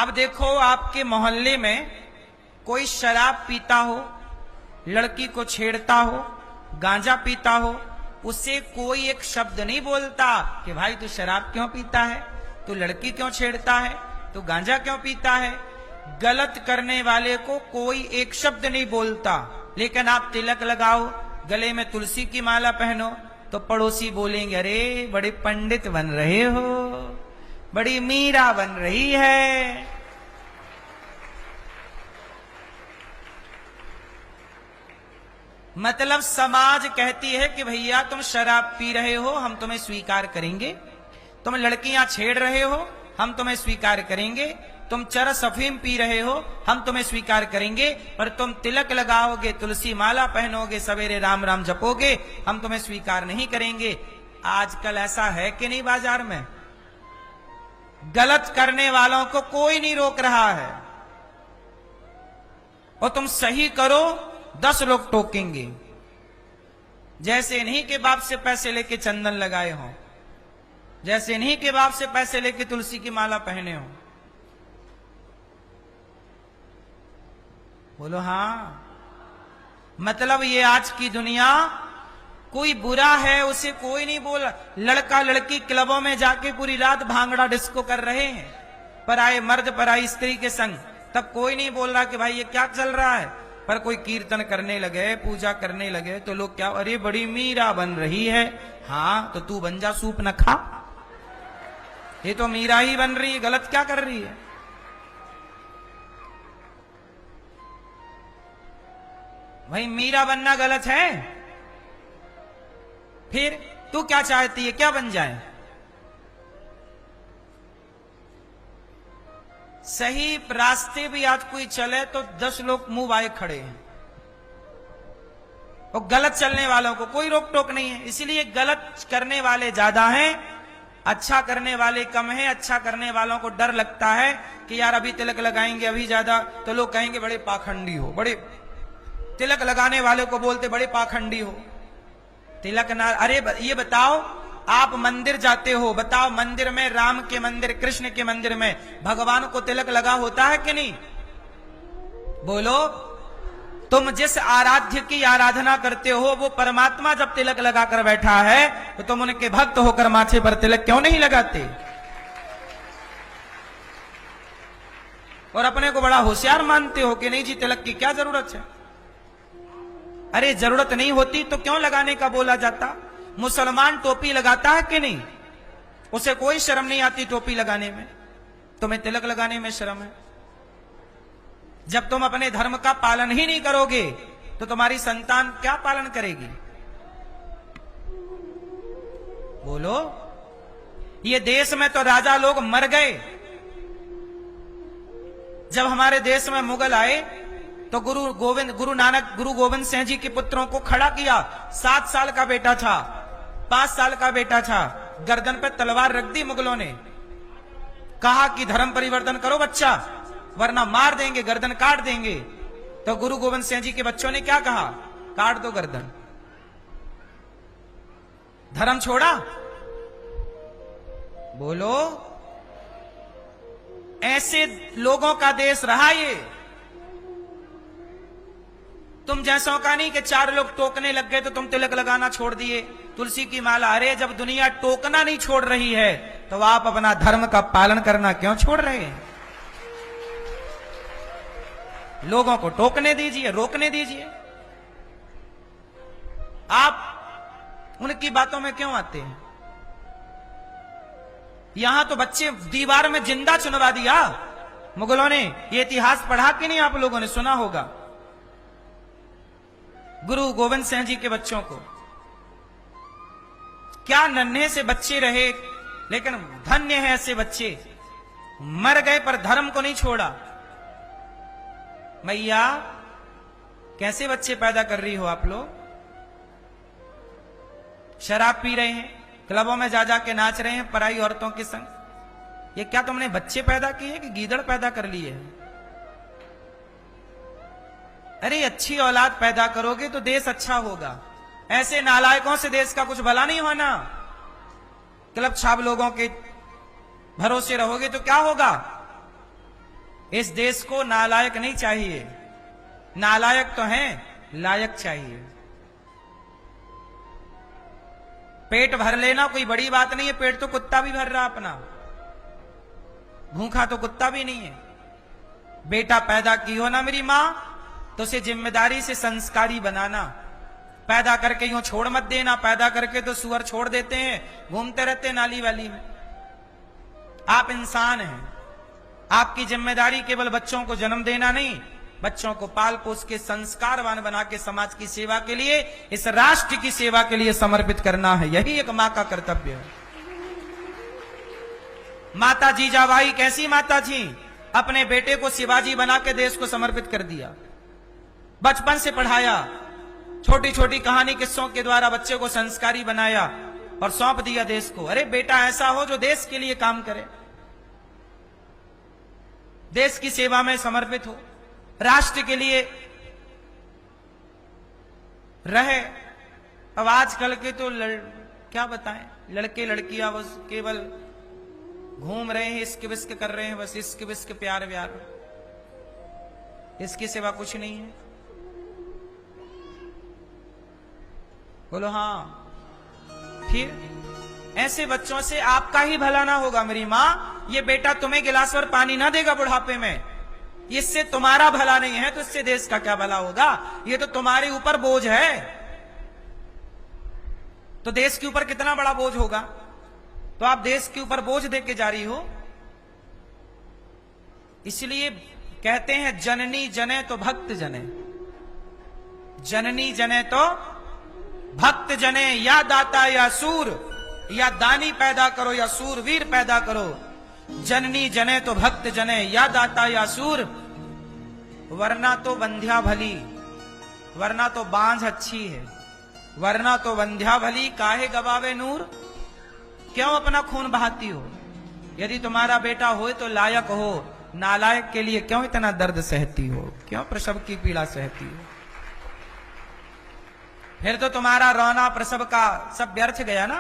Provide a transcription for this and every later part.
अब देखो, आपके मोहल्ले में कोई शराब पीता हो, लड़की को छेड़ता हो, गांजा पीता हो, उसे कोई एक शब्द नहीं बोलता कि भाई तू शराब क्यों पीता है, तू लड़की क्यों छेड़ता है, तू गांजा क्यों पीता है। गलत करने वाले को कोई एक शब्द नहीं बोलता। लेकिन आप तिलक लगाओ, गले में तुलसी की माला पहनो, तो पड़ोसी बोलेंगे अरे बड़े पंडित बन रहे हो, बड़ी मीरा बन रही है। मतलब समाज कहती है कि भैया तुम शराब पी रहे हो, हम तुम्हें स्वीकार करेंगे, तुम लड़कियां छेड़ रहे हो, हम तुम्हें स्वीकार करेंगे, तुम चरस अफीम पी रहे हो, हम तुम्हें स्वीकार करेंगे, पर तुम तिलक लगाओगे, तुलसी माला पहनोगे, सवेरे राम राम जपोगे, हम तुम्हें स्वीकार नहीं करेंगे। आजकल ऐसा है कि नहीं बाजार में? गलत करने वालों को कोई नहीं रोक रहा है, और तुम सही करो 10 लोग टोकेंगे। जैसे इन्हीं के बाप से पैसे लेके चंदन लगाए हो, जैसे इन्हीं के बाप से पैसे लेके तुलसी की माला पहने हो। बोलो हाँ। मतलब ये आज की दुनिया, कोई बुरा है उसे कोई नहीं बोल। लड़का लड़की क्लबों में जाके पूरी रात भांगड़ा डिस्को कर रहे हैं, पराए मर्द पराई स्त्री के संग, तब कोई नहीं बोल रहा कि भाई ये क्या चल रहा है। पर कोई कीर्तन करने लगे, पूजा करने लगे, तो लोग क्या, अरे बड़ी मीरा बन रही है। हाँ तो तू बन जा, सूप न खा, ये तो मीरा ही बन रही है, गलत क्या कर रही है। भाई मीरा बनना गलत है, फिर तू क्या चाहती है, क्या बन जाए। सही रास्ते भी आज कोई चले तो 10 लोग मुंह बाए खड़े हैं, और गलत चलने वालों को कोई रोक टोक नहीं है। इसीलिए गलत करने वाले ज्यादा हैं, अच्छा करने वाले कम हैं। अच्छा करने वालों को डर लगता है कि यार अभी तिलक लगाएंगे अभी ज्यादा, तो लोग कहेंगे बड़े पाखंडी हो, बड़े तिलक लगाने वाले को बोलते बड़े पाखंडी हो। तिलक ना, अरे ये बताओ, आप मंदिर जाते हो, बताओ मंदिर में, राम के मंदिर, कृष्ण के मंदिर में भगवान को तिलक लगा होता है कि नहीं? बोलो। तुम जिस आराध्य की आराधना करते हो, वो परमात्मा जब तिलक लगा कर बैठा है, तो तुम उनके भक्त होकर माथे पर तिलक क्यों नहीं लगाते? और अपने को बड़ा होशियार मानते हो कि नहीं जी तिलक की क्या जरूरत है। अरे जरूरत नहीं होती तो क्यों लगाने का बोला जाता? मुसलमान टोपी लगाता है कि नहीं? उसे कोई शर्म नहीं आती टोपी लगाने में, तुम्हें तिलक लगाने में शर्म है। जब तुम अपने धर्म का पालन ही नहीं करोगे तो तुम्हारी संतान क्या पालन करेगी? बोलो। ये देश में तो राजा लोग मर गए। जब हमारे देश में मुगल आए तो गुरु नानक, गुरु गोविंद सिंह जी के पुत्रों को खड़ा किया। 7 साल का बेटा था, 5 साल का बेटा था, गर्दन पे तलवार रख दी मुगलों ने। कहा कि धर्म परिवर्तन करो बच्चा, वरना मार देंगे, गर्दन काट देंगे। तो गुरु गोविंद सिंह जी के बच्चों ने क्या कहा? काट दो गर्दन। धर्म छोड़ा? बोलो। ऐसे लोगों का देश रहा ये। तुम जैसों का नहीं कि 4 लोग टोकने लग गए तो तुम तिलक लगाना छोड़ दिए, तुलसी की माला। अरे जब दुनिया टोकना नहीं छोड़ रही है तो आप अपना धर्म का पालन करना क्यों छोड़ रहे हैं? लोगों को टोकने दीजिए, रोकने दीजिए। आप उनकी बातों में क्यों आते हैं? यहां तो बच्चे दीवार में जिंदा चुनवा दिया मुगलों ने। ये इतिहास पढ़ा कि नहीं आप लोगों ने? सुना होगा। गुरु गोविंद सिंह जी के बच्चों को, क्या नन्हे से बच्चे रहे, लेकिन धन्य है ऐसे बच्चे। मर गए पर धर्म को नहीं छोड़ा। मैया कैसे बच्चे पैदा कर रही हो आप लोग? शराब पी रहे हैं, क्लबों में जा जाके नाच रहे हैं पराई औरतों के संग। ये क्या तुमने बच्चे पैदा किए कि गीदड़ पैदा कर लिए है? अरे अच्छी औलाद पैदा करोगे तो देश अच्छा होगा। ऐसे नालायकों से देश का कुछ भला नहीं होना। क्लब छाप लोगों के भरोसे रहोगे तो क्या होगा? इस देश को नालायक नहीं चाहिए, नालायक तो हैं, लायक चाहिए। पेट भर लेना कोई बड़ी बात नहीं है, पेट तो कुत्ता भी भर रहा अपना, भूखा तो कुत्ता भी नहीं है। बेटा पैदा की हो ना मेरी मां, तो उसे जिम्मेदारी से संस्कारी बनाना, पैदा करके यूं छोड़ मत देना। पैदा करके तो सुअर छोड़ देते हैं, घूमते रहते हैं नाली वाली में। आप इंसान हैं, आपकी जिम्मेदारी केवल बच्चों को जन्म देना नहीं, बच्चों को पाल पोस के संस्कारवान बना के समाज की सेवा के लिए, इस राष्ट्र की सेवा के लिए समर्पित करना है। यही एक मां का कर्तव्य है। माता जीजाबाई कैसी माता थी, अपने बेटे को शिवाजी बना के देश को समर्पित कर दिया। बचपन से पढ़ाया, छोटी छोटी कहानी किस्सों के द्वारा बच्चे को संस्कारी बनाया और सौंप दिया देश को। अरे बेटा ऐसा हो जो देश के लिए काम करे, देश की सेवा में समर्पित हो, राष्ट्र के लिए रहे। अब आजकल के तो क्या बताएं, लड़के लड़कियां बस केवल घूम रहे हैं, इश्क विस्क कर रहे हैं, बस इश्क विस्क प्यार व्यार, इसकी सिवा कुछ नहीं है। बोलो हाँ। फिर ऐसे बच्चों से आपका ही भला ना होगा मेरी मां। ये बेटा तुम्हें गिलास भर पानी ना देगा बुढ़ापे में, इससे तुम्हारा भला नहीं है, तो इससे देश का क्या भला होगा? ये तो तुम्हारे ऊपर बोझ है, तो देश के ऊपर कितना बड़ा बोझ होगा। तो आप देश के ऊपर बोझ दे के जा रही हो। इसलिए कहते हैं जननी जने तो भक्त जने, जननी जने तो भक्त जने, या दाता या सूर, या दानी पैदा करो या सूरवीर पैदा करो। जननी जने तो भक्त जने, या दाता या सूर, वरना तो बंध्या भली, वरना तो बांझ अच्छी है, वरना तो बंध्या भली, काहे गवावे नूर। क्यों अपना खून बहाती हो? यदि तुम्हारा बेटा हो तो लायक हो, नालायक के लिए क्यों इतना दर्द सहती हो? क्यों प्रसव की पीड़ा सहती हो? फिर तो तुम्हारा रोना प्रसव का सब व्यर्थ गया ना।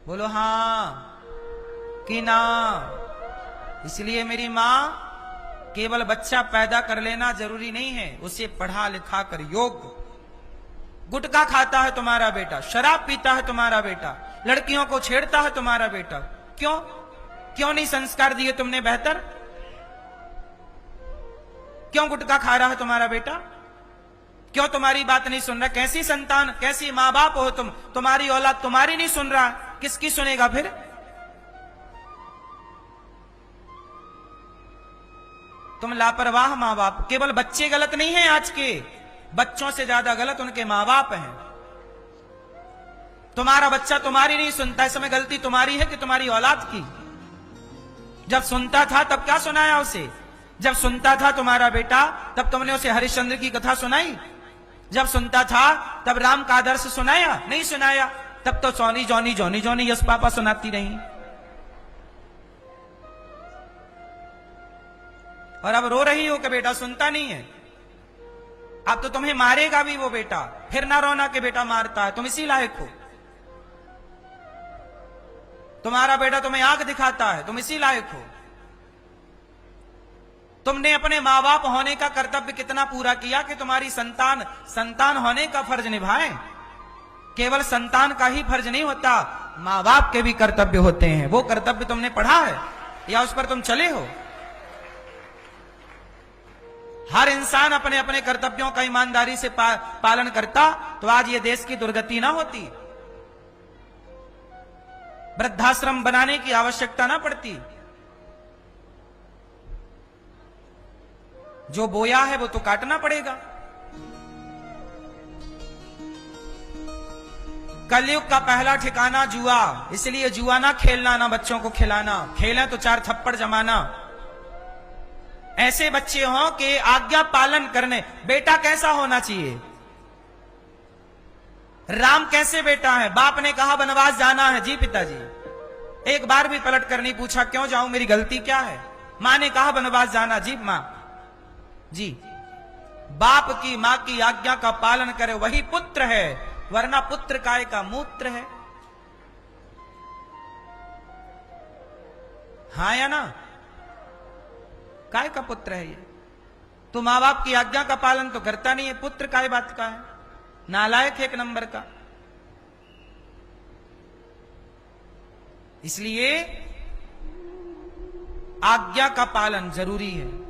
बोलो हाँ कि ना। इसलिए मेरी मां, केवल बच्चा पैदा कर लेना जरूरी नहीं है, उसे पढ़ा लिखा कर योग्य। गुटखा खाता है तुम्हारा बेटा, शराब पीता है तुम्हारा बेटा, लड़कियों को छेड़ता है तुम्हारा बेटा, क्यों क्यों नहीं संस्कार दिए तुमने बेहतर? क्यों गुटखा खा रहा है तुम्हारा बेटा? क्यों तुम्हारी बात नहीं सुन रहा? कैसी संतान, कैसी मां बाप हो तुम? तुम्हारी औलाद तुम्हारी नहीं सुन रहा, किसकी सुनेगा फिर? तुम लापरवाह मां बाप। केवल बच्चे गलत नहीं हैं, आज के बच्चों से ज्यादा गलत उनके मां बाप हैं। तुम्हारा बच्चा तुम्हारी नहीं सुनता, इस समय गलती तुम्हारी है कि तुम्हारी औलाद की? जब सुनता था तब क्या सुनाया उसे? जब सुनता था तुम्हारा बेटा तब तुमने उसे हरिश्चंद्र की कथा सुनाई? जब सुनता था तब राम का आदर्श सुनाया? नहीं सुनाया। तब तो Soni Johnny Johnny Johnny yes papa सुनाती रही। और अब रो रही हो कि बेटा सुनता नहीं है। अब तो तुम्हें मारेगा भी वो बेटा, फिर ना रोना कि बेटा मारता है, तुम इसी लायक हो। तुम्हारा बेटा तुम्हें आंख दिखाता है, तुम इसी लायक हो। तुमने अपने मां बाप होने का कर्तव्य कितना पूरा किया कि तुम्हारी संतान होने का फर्ज निभाए। केवल संतान का ही फर्ज नहीं होता, मां बाप के भी कर्तव्य होते हैं। वो कर्तव्य तुमने पढ़ा है या उस पर तुम चले हो? हर इंसान अपने अपने कर्तव्यों का ईमानदारी से पालन करता तो आज ये देश की दुर्गति ना होती, वृद्धाश्रम बनाने की आवश्यकता ना पड़ती। जो बोया है वो तो काटना पड़ेगा। कलयुग का पहला ठिकाना जुआ, इसलिए जुआ ना खेलना, ना बच्चों को खिलाना। खेलें तो 4 थप्पड़ जमाना। ऐसे बच्चे हों कि आज्ञा पालन करने। बेटा कैसा होना चाहिए? राम कैसे बेटा है? बाप ने कहा वनवास जाना है, जी पिताजी। एक बार भी पलट कर नहीं पूछा क्यों जाऊं, मेरी गलती क्या है? मां ने कहा वनवास जाना, जी मां जी। बाप की मां की आज्ञा का पालन करे वही पुत्र है, वरना पुत्र काय का मूत्र है। हाँ या ना? काय का पुत्र है ये? तो माँ बाप की आज्ञा का पालन तो करता नहीं है, पुत्र काय बात का है? नालायक एक नंबर का। इसलिए आज्ञा का पालन जरूरी है।